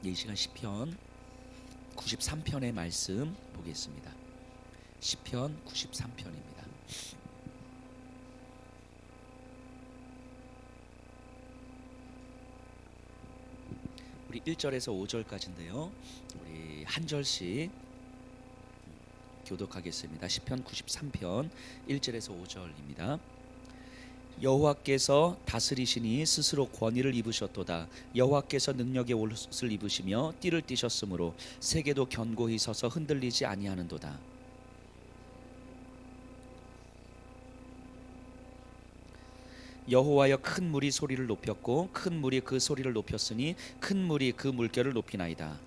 이 시간 시편 93편의 말씀 보겠습니다. 시편 93편입니다. 우리 1절에서 5절까지인데요. 우리 한 절씩 교독하겠습니다. 시편 93편 1절에서 5절입니다. 여호와께서 다스리시니 스스로 권위를 입으셨도다. 여호와께서 능력의 옷을 입으시며 띠를 띠셨으므로 세계도 견고히 서서 흔들리지 아니하는도다. 여호와여, 큰 물이 소리를 높였고 큰 물이 그 소리를 높였으니 큰 물이 그 물결을 높이나이다.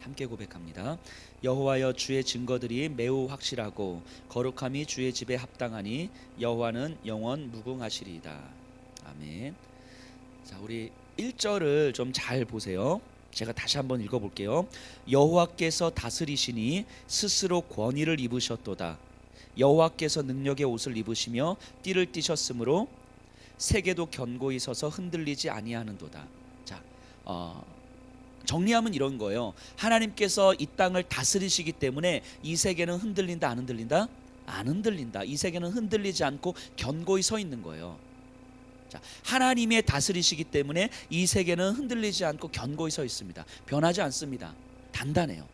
함께 고백합니다. 여호와여, 주의 증거들이 매우 확실하고 거룩함이 주의 집에 합당하니 여호와는 영원 무궁하시리이다. 아멘. 자, 우리 1절을 좀 잘 보세요. 제가 다시 한번 읽어볼게요. 여호와께서 다스리시니 스스로 권위를 입으셨도다. 여호와께서 능력의 옷을 입으시며 띠를 띠셨으므로 세계도 견고히 서서 흔들리지 아니하는도다. 자, 정리하면 이런 거예요. 하나님께서 이 땅을 다스리시기 때문에 이 세계는 흔들린다, 안 흔들린다? 안 흔들린다. 이 세계는 흔들리지 않고 견고히 서 있는 거예요. 자, 하나님의 다스리시기 때문에 이 세계는 흔들리지 않고 견고히 서 있습니다. 변하지 않습니다. 단단해요.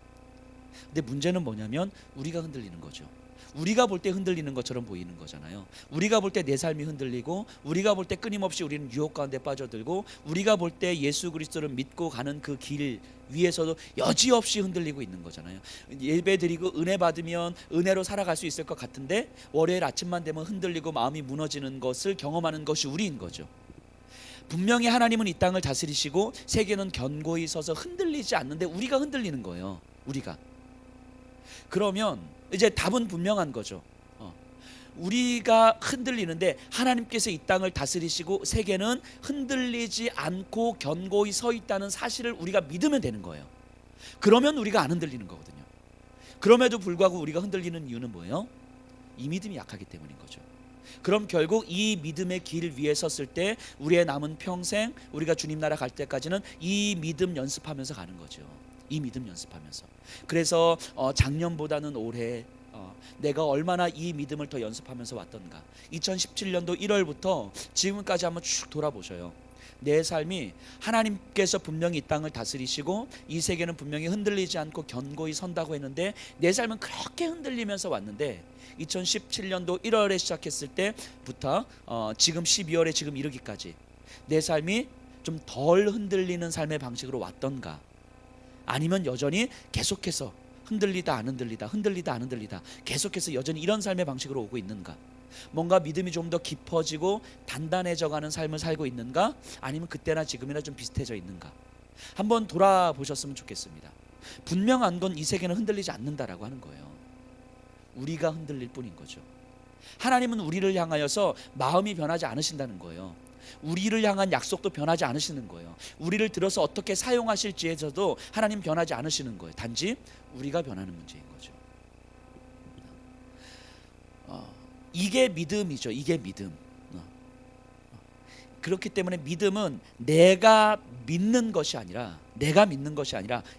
근데 문제는 뭐냐면 우리가 흔들리는 거죠. 우리가 볼 때 흔들리는 것처럼 보이는 거잖아요. 우리가 볼 때 내 삶이 흔들리고, 우리가 볼 때 끊임없이 우리는 유혹 가운데 빠져들고, 우리가 볼 때 예수 그리스도를 믿고 가는 그 길 위에서도 여지없이 흔들리고 있는 거잖아요. 예배 드리고 은혜 받으면 은혜로 살아갈 수 있을 것 같은데 월요일 아침만 되면 흔들리고 마음이 무너지는 것을 경험하는 것이 우리인 거죠. 분명히 하나님은 이 땅을 다스리시고 세계는 견고히 서서 흔들리지 않는데 우리가 흔들리는 거예요. 우리가. 그러면 이제 답은 분명한 거죠. 우리가 흔들리는데 하나님께서 이 땅을 다스리시고 세계는 흔들리지 않고 견고히 서 있다는 사실을 우리가 믿으면 되는 거예요. 그러면 우리가 안 흔들리는 거거든요. 그럼에도 불구하고 우리가 흔들리는 이유는 뭐예요? 이 믿음이 약하기 때문인 거죠. 그럼 결국 이 믿음의 길 위에 섰을 때 우리의 남은 평생, 우리가 주님 나라 갈 때까지는 이 믿음 연습하면서 가는 거죠. 이 믿음 연습하면서. 그래서 작년보다는 올해 내가 얼마나 이 믿음을 더 연습하면서 왔던가. 2017년도 1월부터 지금까지 한번 쭉 돌아보셔요. 내 삶이 하나님께서 분명히 이 땅을 다스리시고 이 세계는 분명히 흔들리지 않고 견고히 선다고 했는데 내 삶은 그렇게 흔들리면서 왔는데 2017년도 1월에 시작했을 때부터 지금 12월에 지금 이르기까지 내 삶이 좀 덜 흔들리는 삶의 방식으로 왔던가, 아니면 여전히 계속해서 흔들리다 안 흔들리다, 흔들리다 안 흔들리다, 계속해서 여전히 이런 삶의 방식으로 오고 있는가, 뭔가 믿음이 좀 더 깊어지고 단단해져가는 삶을 살고 있는가, 아니면 그때나 지금이나 좀 비슷해져 있는가, 한번 돌아보셨으면 좋겠습니다. 분명한 건 이 세계는 흔들리지 않는다라고 하는 거예요. 우리가 흔들릴 뿐인 거죠. 하나님은 우리를 향하여서 마음이 변하지 않으신다는 거예요. 우리를 향한 약속도 변하지 않으시는 거예요. 우리를 들어서 어떻게 사용하실지에서도 하나님 변하지 않으시는 거예요. 단지 우리가 변하는 문제인 거죠. 이게 믿음이죠. 이게 믿음. 그렇기 때문에 믿음은 내가 믿는 것이 아니라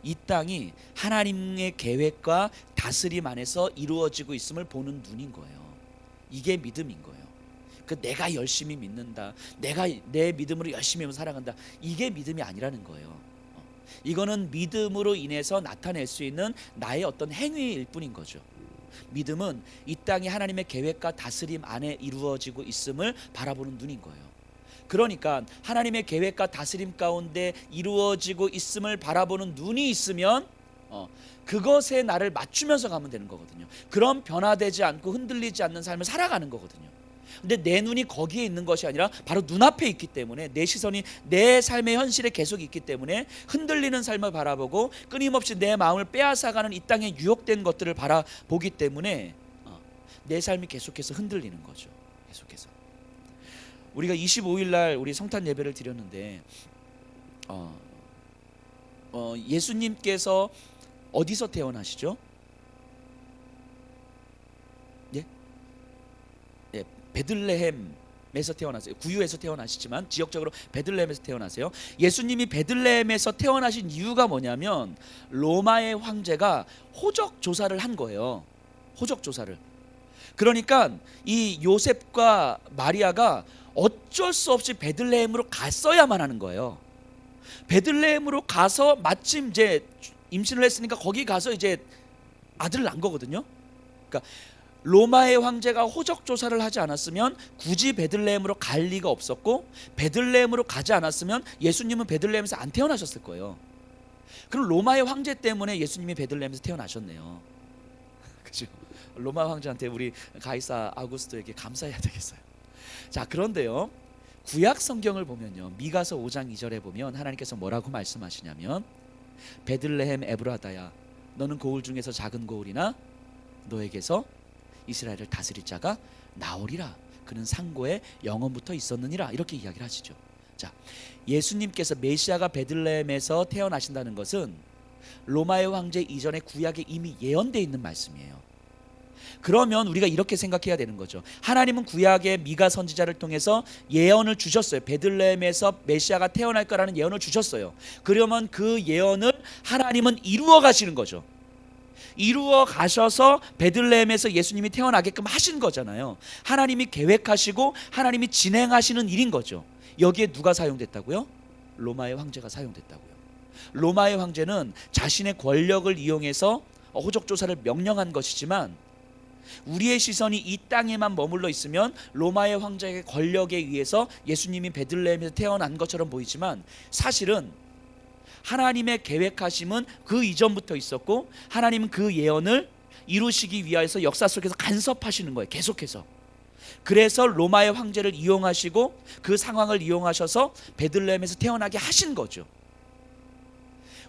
이 땅이 하나님의 계획과 다스림 안에서 이루어지고 있음을 보는 눈인 거예요. 이게 믿음인 거예요. 그 내가 열심히 믿는다, 내가 내 믿음으로 열심히 살아간다, 이게 믿음이 아니라는 거예요. 이거는 믿음으로 인해서 나타낼 수 있는 나의 어떤 행위일 뿐인 거죠. 믿음은 이 땅이 하나님의 계획과 다스림 안에 이루어지고 있음을 바라보는 눈인 거예요. 그러니까 하나님의 계획과 다스림 가운데 이루어지고 있음을 바라보는 눈이 있으면 그것에 나를 맞추면서 가면 되는 거거든요. 그럼 변화되지 않고 흔들리지 않는 삶을 살아가는 거거든요. 근데 내 눈이 거기에 있는 것이 아니라 바로 눈앞에 있기 때문에, 내 시선이 내 삶의 현실에 계속 있기 때문에 흔들리는 삶을 바라보고 끊임없이 내 마음을 빼앗아가는 이 땅에 유혹된 것들을 바라보기 때문에 내 삶이 계속해서 흔들리는 거죠. 계속해서. 우리가 25일 날 우리 성탄 예배를 드렸는데 예수님께서 어디서 태어나시죠? 예? 예, 베들레헴 베들레헴에서 태어나세요. 구유에서 태어나시지만 지역적으로 베들레헴에서 태어나세요. 예수님이 베들레헴에서 태어나신 이유가 뭐냐면 로마의 황제가 호적 조사를 한 거예요. 호적 조사를. 그러니까 이 요셉과 마리아가 어쩔 수 없이 베들레헴으로 갔어야만 하는 거예요. 베들레헴으로 가서 마침 이제 임신을 했으니까 거기 가서 이제 아들을 낳은 거거든요. 그러니까 로마의 황제가 호적 조사를 하지 않았으면 굳이 베들레헴으로 갈 리가 없었고, 베들레헴으로 가지 않았으면 예수님은 베들레헴에서 안 태어나셨을 거예요. 그럼 로마의 황제 때문에 예수님이 베들레헴에서 태어나셨네요. 그죠? 로마 황제한테 우리 가이사 아우구스토에게 감사해야 되겠어요. 자, 그런데요, 구약 성경을 보면요, 미가서 5장 2절에 보면 하나님께서 뭐라고 말씀하시냐면, 베들레헴 에브라다야, 너는 고울 중에서 작은 고울이나 너에게서 이스라엘을 다스릴 자가 나오리라. 그는 상고에 영원부터 있었느니라. 이렇게 이야기를 하시죠. 자, 예수님께서 메시아가 베들레헴에서 태어나신다는 것은 로마의 황제 이전에 구약에 이미 예언되어 있는 말씀이에요. 그러면 우리가 이렇게 생각해야 되는 거죠. 하나님은 구약의 미가 선지자를 통해서 예언을 주셨어요. 베들레헴에서 메시아가 태어날 거라는 예언을 주셨어요. 그러면 그 예언을 하나님은 이루어 가시는 거죠. 이루어 가셔서 베들레헴에서 예수님이 태어나게끔 하신 거잖아요. 하나님이 계획하시고 하나님이 진행하시는 일인 거죠. 여기에 누가 사용됐다고요? 로마의 황제가 사용됐다고요. 로마의 황제는 자신의 권력을 이용해서 호적 조사를 명령한 것이지만, 우리의 시선이 이 땅에만 머물러 있으면 로마의 황제의 권력에 의해서 예수님이 베들레헴에서 태어난 것처럼 보이지만, 사실은 하나님의 계획하심은 그 이전부터 있었고, 하나님은 그 예언을 이루시기 위하여서 역사 속에서 간섭하시는 거예요. 계속해서. 그래서 로마의 황제를 이용하시고 그 상황을 이용하셔서 베들레헴에서 태어나게 하신 거죠.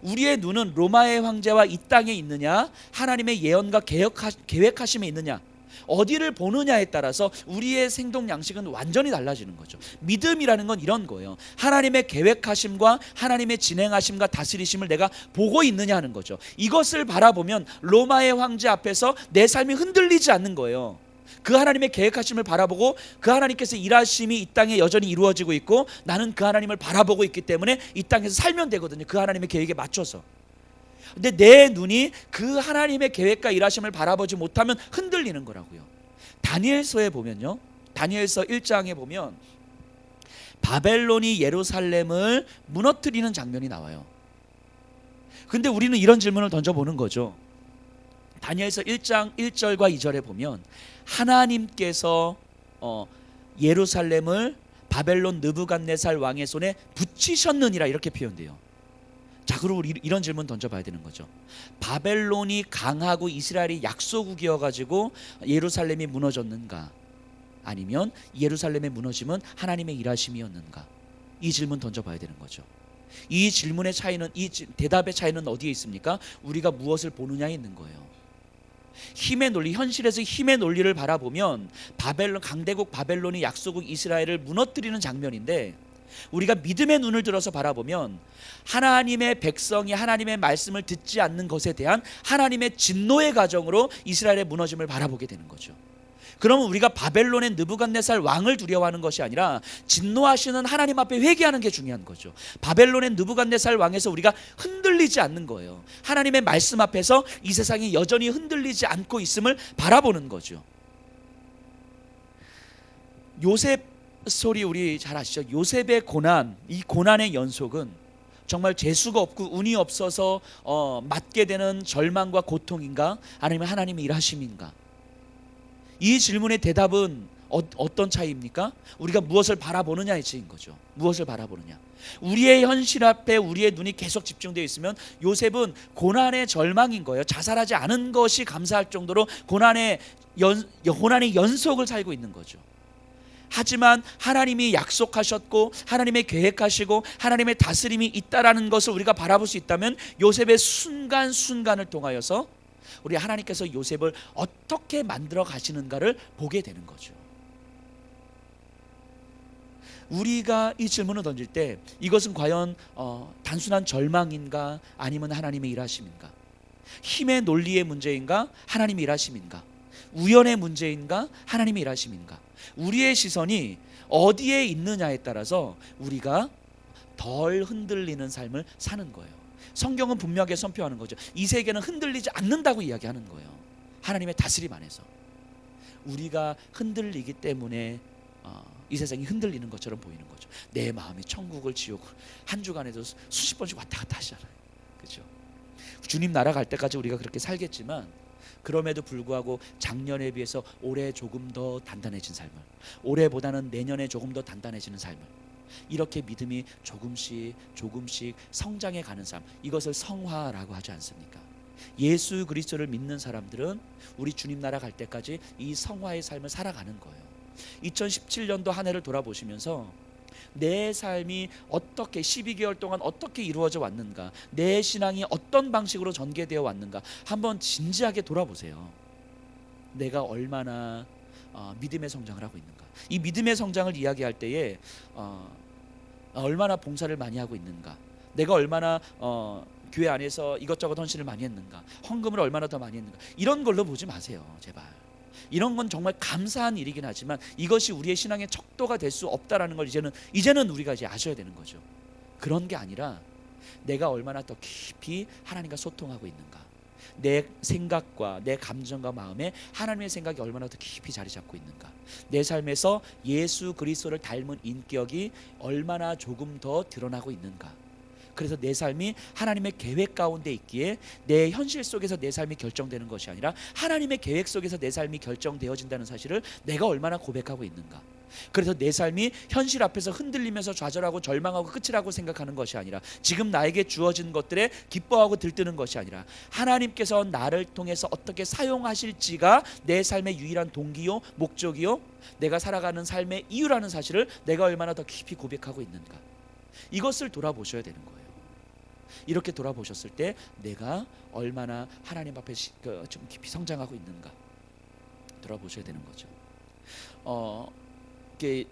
우리의 눈은 로마의 황제와 이 땅에 있느냐, 하나님의 예언과 계획하심에 있느냐, 어디를 보느냐에 따라서 우리의 생동 양식은 완전히 달라지는 거죠. 믿음이라는 건 이런 거예요. 하나님의 계획하심과 하나님의 진행하심과 다스리심을 내가 보고 있느냐 하는 거죠. 이것을 바라보면 로마의 황제 앞에서 내 삶이 흔들리지 않는 거예요. 그 하나님의 계획하심을 바라보고 그 하나님께서 일하심이 이 땅에 여전히 이루어지고 있고, 나는 그 하나님을 바라보고 있기 때문에 이 땅에서 살면 되거든요. 그 하나님의 계획에 맞춰서. 근데 내 눈이 그 하나님의 계획과 일하심을 바라보지 못하면 흔들리는 거라고요. 다니엘서에 보면요, 다니엘서 1장에 보면 바벨론이 예루살렘을 무너뜨리는 장면이 나와요. 근데 우리는 이런 질문을 던져보는 거죠. 다니엘서 1장 1절과 2절에 보면 하나님께서 예루살렘을 바벨론 느부갓네살 왕의 손에 붙이셨느니라 이렇게 표현돼요. 자, 그리고 우리 이런 질문 던져봐야 되는 거죠. 바벨론이 강하고 이스라엘이 약소국이어가지고 예루살렘이 무너졌는가, 아니면 예루살렘의 무너짐은 하나님의 일하심이었는가? 이 질문 던져봐야 되는 거죠. 이 질문의 차이는, 이 대답의 차이는 어디에 있습니까? 우리가 무엇을 보느냐에 있는 거예요. 힘의 논리, 현실에서 힘의 논리를 바라보면 바벨론, 강대국 바벨론이 약소국 이스라엘을 무너뜨리는 장면인데, 우리가 믿음의 눈을 들어서 바라보면 하나님의 백성이 하나님의 말씀을 듣지 않는 것에 대한 하나님의 진노의 과정으로 이스라엘의 무너짐을 바라보게 되는 거죠. 그러면 우리가 바벨론의 느부갓네살 왕을 두려워하는 것이 아니라 진노하시는 하나님 앞에 회개하는 게 중요한 거죠. 바벨론의 느부갓네살 왕에서 우리가 흔들리지 않는 거예요. 하나님의 말씀 앞에서 이 세상이 여전히 흔들리지 않고 있음을 바라보는 거죠. 요셉 스토리 우리 잘 아시죠? 요셉의 고난, 이 고난의 연속은 정말 재수가 없고 운이 없어서 맞게 되는 절망과 고통인가, 아니면 하나님의 일하심인가? 이 질문의 대답은 어떤 차이입니까? 우리가 무엇을 바라보느냐의 차이인 거죠. 무엇을 바라보느냐. 우리의 현실 앞에 우리의 눈이 계속 집중되어 있으면 요셉은 고난의 절망인 거예요. 자살하지 않은 것이 감사할 정도로 고난의 연속을 살고 있는 거죠. 하지만 하나님이 약속하셨고 하나님의 계획하시고 하나님의 다스림이 있다라는 것을 우리가 바라볼 수 있다면, 요셉의 순간순간을 통하여서 우리 하나님께서 요셉을 어떻게 만들어 가시는가를 보게 되는 거죠. 우리가 이 질문을 던질 때 이것은 과연 단순한 절망인가, 아니면 하나님의 일하심인가? 힘의 논리의 문제인가, 하나님의 일하심인가? 우연의 문제인가? 하나님의 일하심인가? 우리의 시선이 어디에 있느냐에 따라서 우리가 덜 흔들리는 삶을 사는 거예요. 성경은 분명하게 선포하는 거죠. 이 세계는 흔들리지 않는다고 이야기하는 거예요. 하나님의 다스림 안에서. 우리가 흔들리기 때문에 이 세상이 흔들리는 것처럼 보이는 거죠. 내 마음이 천국을 지옥을 한 주간에도 수십 번씩 왔다 갔다 하시잖아요. 그렇죠? 주님 나라 갈 때까지 우리가 그렇게 살겠지만 그럼에도 불구하고 작년에 비해서 올해 조금 더 단단해진 삶을, 올해보다는 내년에 조금 더 단단해지는 삶을, 이렇게 믿음이 조금씩 성장해 가는 삶, 이것을 성화라고 하지 않습니까? 예수 그리스도를 믿는 사람들은 우리 주님 나라 갈 때까지 이 성화의 삶을 살아가는 거예요. 2017년도 한 해를 돌아보시면서 내 삶이 어떻게 12개월 동안 어떻게 이루어져 왔는가, 내 신앙이 어떤 방식으로 전개되어 왔는가 한번 진지하게 돌아보세요. 내가 얼마나 믿음의 성장을 하고 있는가. 이 믿음의 성장을 이야기할 때에 얼마나 봉사를 많이 하고 있는가, 내가 얼마나 교회 안에서 이것저것 헌신을 많이 했는가, 헌금을 얼마나 더 많이 했는가, 이런 걸로 보지 마세요. 제발. 이런 건 정말 감사한 일이긴 하지만 이것이 우리의 신앙의 척도가 될 수 없다라는 걸 이제는 우리가 이제 아셔야 되는 거죠. 그런 게 아니라 내가 얼마나 더 깊이 하나님과 소통하고 있는가, 내 생각과 내 감정과 마음에 하나님의 생각이 얼마나 더 깊이 자리 잡고 있는가, 내 삶에서 예수 그리스도를 닮은 인격이 얼마나 조금 더 드러나고 있는가. 그래서 내 삶이 하나님의 계획 가운데 있기에 내 현실 속에서 내 삶이 결정되는 것이 아니라 하나님의 계획 속에서 내 삶이 결정되어진다는 사실을 내가 얼마나 고백하고 있는가. 그래서 내 삶이 현실 앞에서 흔들리면서 좌절하고 절망하고 끝이라고 생각하는 것이 아니라, 지금 나에게 주어진 것들에 기뻐하고 들뜨는 것이 아니라 하나님께서 나를 통해서 어떻게 사용하실지가 내 삶의 유일한 동기요 목적이요 내가 살아가는 삶의 이유라는 사실을 내가 얼마나 더 깊이 고백하고 있는가. 이것을 돌아보셔야 되는 거예요. 이렇게 돌아보셨을 때 내가 얼마나 하나님 앞에 좀 깊이 성장하고 있는가 돌아보셔야 되는 거죠. 이게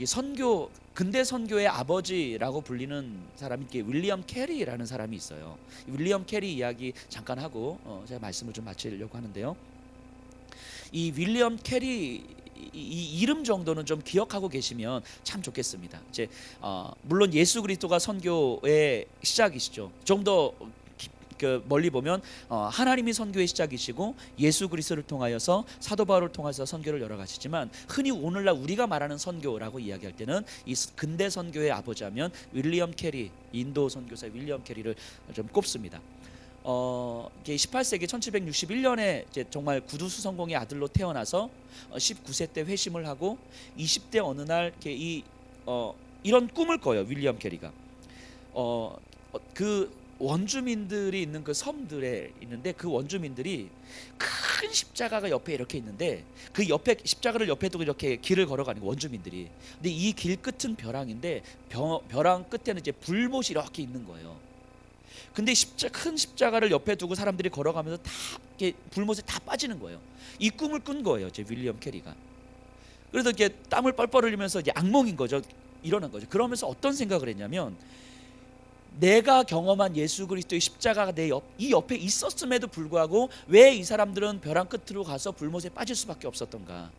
선교, 근대 선교의 아버지라고 불리는 사람이 윌리엄 캐리라는 사람이 있어요. 윌리엄 캐리 이야기 잠깐 하고 제가 말씀을 좀 마치려고 하는데요. 이 윌리엄 캐리 이 이름 정도는 좀 기억하고 계시면 참 좋겠습니다. 이제 물론 예수 그리스도가 선교의 시작이시죠. 좀 더 멀리 보면 하나님이 선교의 시작이시고 예수 그리스도를 통하여서 사도 바울을 통해서 선교를 열어가시지만, 흔히 오늘날 우리가 말하는 선교라고 이야기할 때는 이 근대 선교의 아버지하면 윌리엄 캐리, 인도 선교사 윌리엄 캐리를 좀 꼽습니다. 이게 18세기 1761년에 이제 정말 구두수성공의 아들로 태어나서 19세 때 회심을 하고 20대 어느 날 이렇게 이런 꿈을 꿔요. 윌리엄 캐리가 그 원주민들이 있는 그 섬들에 있는데, 그 원주민들이 큰 십자가가 옆에 이렇게 있는데 그 옆에 십자가를 옆에 두고 이렇게 길을 걸어가는 원주민들이. 근데 이 길 끝은 벼랑인데 벼랑 끝에는 이제 불못이 이렇게 있는 거예요. 근데 큰 십자가를 옆에 두고 사람들이 걸어가면서 다 이렇게 불못에 다 빠지는 거예요. 이 꿈을 꾼 거예요, 이제 윌리엄 캐리가. 그래서 이렇게 땀을 뻘뻘 흘리면서 이제 악몽인 거죠. 일어난 거죠. 그러면서 어떤 생각을 했냐면, 내가 경험한 예수 그리스도의 십자가가 이 옆에 있었음에도 불구하고 왜 이 사람들은 벼랑 끝으로 가서 불못에 빠질 수밖에 없었던가.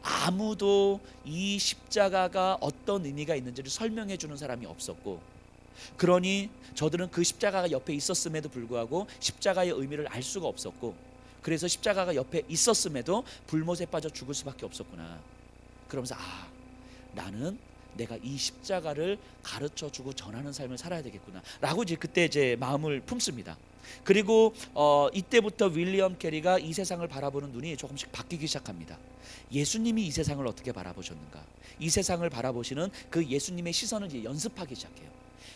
아무도 이 십자가가 어떤 의미가 있는지를 설명해 주는 사람이 없었고, 그러니 저들은 그 십자가가 옆에 있었음에도 불구하고 십자가의 의미를 알 수가 없었고, 그래서 십자가가 옆에 있었음에도 불못에 빠져 죽을 수밖에 없었구나. 그러면서 나는 내가 이 십자가를 가르쳐주고 전하는 삶을 살아야 되겠구나 라고 이제 그때 이제 마음을 품습니다. 그리고 이때부터 윌리엄 캐리가 이 세상을 바라보는 눈이 조금씩 바뀌기 시작합니다. 예수님이 이 세상을 어떻게 바라보셨는가, 이 세상을 바라보시는 그 예수님의 시선을 이제 연습하기 시작해요.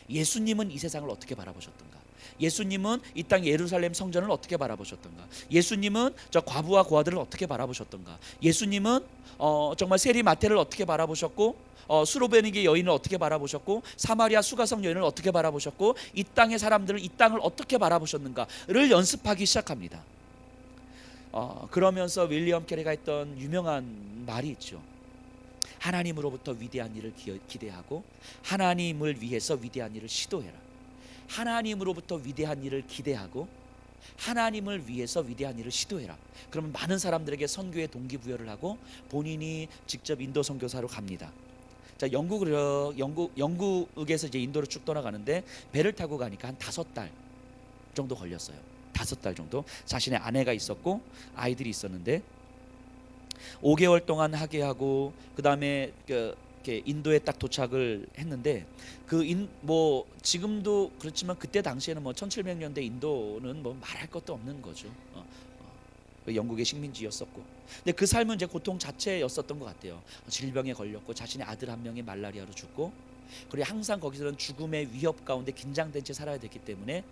예수님은 이 세상을 어떻게 바라보셨던가, 예수님은 이 땅 예루살렘 성전을 어떻게 바라보셨던가, 예수님은 저 과부와 고아들을 어떻게 바라보셨던가, 예수님은 정말 세리 마태를 어떻게 바라보셨고, 수로베니게 여인을 어떻게 바라보셨고, 사마리아 수가성 여인을 어떻게 바라보셨고, 이 땅의 사람들을, 이 땅을 어떻게 바라보셨는가를 연습하기 시작합니다. 그러면서 윌리엄 캐리가 했던 유명한 말이 있죠. 하나님으로부터 위대한 일을 기대하고 하나님을 위해서 위대한 일을 시도해라. 하나님으로부터 위대한 일을 기대하고 하나님을 위해서 위대한 일을 시도해라. 그러면 많은 사람들에게 선교의 동기부여를 하고 본인이 직접 인도 선교사로 갑니다. 자, 영국에서 이제 인도로 쭉 떠나가는데 배를 타고 가니까 한 5달 정도 걸렸어요. 5달 정도. 자신의 아내가 있었고 아이들이 있었는데 5개월 동안 하게 하고 그다음에 이렇게 인도에 딱 도착을 했는데 뭐 지금도 그렇지만 그때 당시에는 뭐 1700년대 인도는 뭐 말할 것도 없는 거죠. 영국의 식민지였었고, 근데 그 삶은 이제 고통 자체였었던 것 같아요. 질병에 걸렸고 자신의 아들 한 명이 말라리아로 죽고, 그리고 항상 거기서는 죽음의 위협 가운데 긴장된 채 살아야 됐기 때문에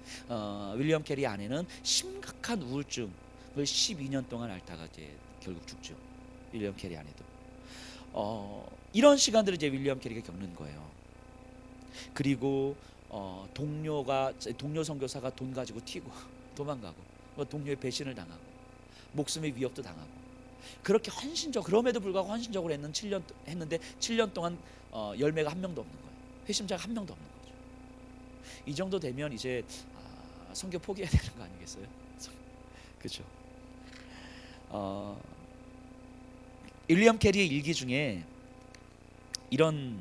윌리엄 캐리 아내는 심각한 우울증을 12년 동안 앓다가 이제 결국 죽죠. 윌리엄 캐리 아내도. 이런 시간들을 이제 윌리엄 캐리가 겪는 거예요. 그리고 동료 선교사가 돈 가지고 튀고 도망가고, 동료의 배신을 당하고 목숨의 위협도 당하고, 그렇게 그럼에도 불구하고 헌신적으로 했는데 7년 동안 열매가 한 명도 없는 거예요. 회심자가 한 명도 없는 거죠. 이 정도 되면 이제 선교 포기해야 되는 거 아니겠어요? 그렇죠. 윌리엄 캐리의 일기 중에 이런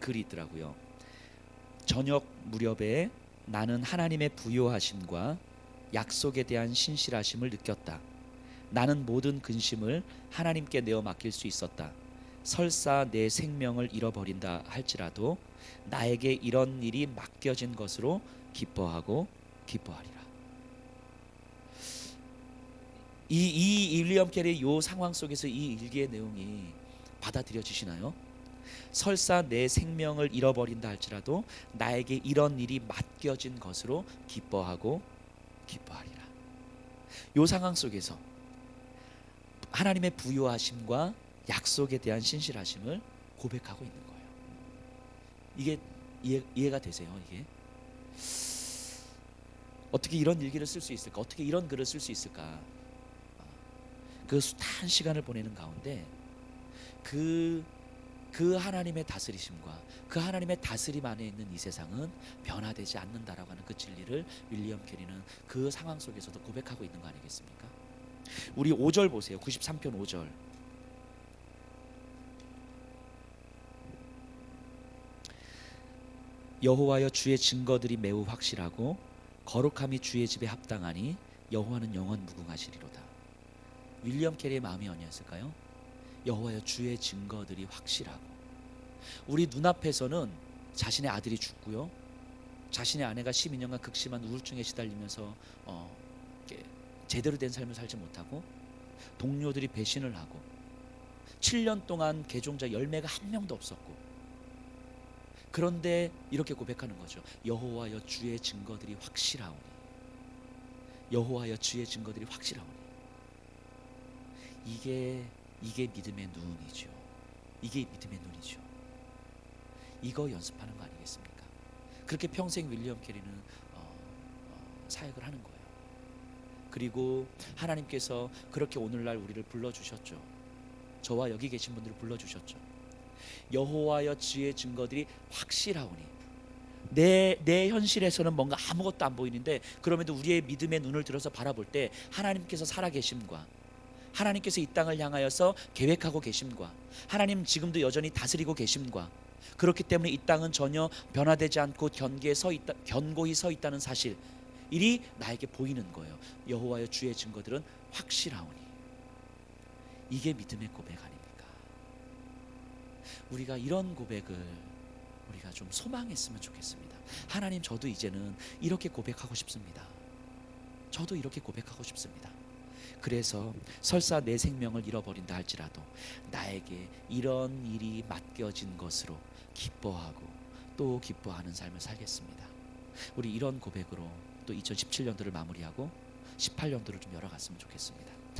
글이 있더라고요. 저녁 무렵에 나는 하나님의 부요하심과 약속에 대한 신실하심을 느꼈다. 나는 모든 근심을 하나님께 내어 맡길 수 있었다. 설사 내 생명을 잃어버린다 할지라도 나에게 이런 일이 맡겨진 것으로 기뻐하리라. 이 윌리엄 캐리의 이 상황 속에서 이 일기의 내용이 받아들여지시나요? 설사 내 생명을 잃어버린다 할지라도 나에게 이런 일이 맡겨진 것으로 기뻐하리라. 이 상황 속에서 하나님의 부요하심과 약속에 대한 신실하심을 고백하고 있는 거예요. 이게 이해가 되세요? 이게 어떻게 이런 일기를 쓸 수 있을까? 어떻게 이런 글을 쓸 수 있을까? 그 숱한 시간을 보내는 가운데 그 하나님의 다스리심과 그 하나님의 다스림 안에 있는 이 세상은 변화되지 않는다라고 하는 그 진리를 윌리엄 캐리는 그 상황 속에서도 고백하고 있는 거 아니겠습니까? 우리 5절 보세요. 93편 5절. 여호와여 주의 증거들이 매우 확실하고 거룩함이 주의 집에 합당하니 여호와는 영원 무궁하시리로다. 윌리엄 캐리의 마음이 아니었을까요? 여호와여 주의 증거들이 확실하고, 우리 눈앞에서는 자신의 아들이 죽고요, 자신의 아내가 12년간 극심한 우울증에 시달리면서 제대로 된 삶을 살지 못하고 동료들이 배신을 하고 7년 동안 개종자 열매가 한 명도 없었고, 그런데 이렇게 고백하는 거죠. 여호와여 주의 증거들이 확실하오니. 여호와여 주의 증거들이 확실하오니. 이게 믿음의 눈이죠. 이게 믿음의 눈이죠. 이거 연습하는 거 아니겠습니까? 그렇게 평생 윌리엄 캐리는 사역을 하는 거예요. 그리고 하나님께서 그렇게 오늘날 우리를 불러주셨죠. 저와 여기 계신 분들을 불러주셨죠. 여호와여 주의 증거들이 확실하오니. 내 현실에서는 뭔가 아무것도 안 보이는데, 그럼에도 우리의 믿음의 눈을 들어서 바라볼 때 하나님께서 살아계심과 하나님께서 이 땅을 향하여서 계획하고 계심과 하나님 지금도 여전히 다스리고 계심과, 그렇기 때문에 이 땅은 전혀 변화되지 않고 견고히 서 있다는 사실, 일이 나에게 보이는 거예요. 여호와여 주의 증거들은 확실하오니. 이게 믿음의 고백 아닙니까? 우리가 이런 고백을 우리가 좀 소망했으면 좋겠습니다. 하나님, 저도 이제는 이렇게 고백하고 싶습니다. 저도 이렇게 고백하고 싶습니다. 그래서 설사 내 생명을 잃어버린다 할지라도 나에게 이런 일이 맡겨진 것으로 기뻐하고 또 기뻐하는 삶을 살겠습니다. 우리 이런 고백으로 또 2017년도를 마무리하고 18년도를 좀 열어갔으면 좋겠습니다.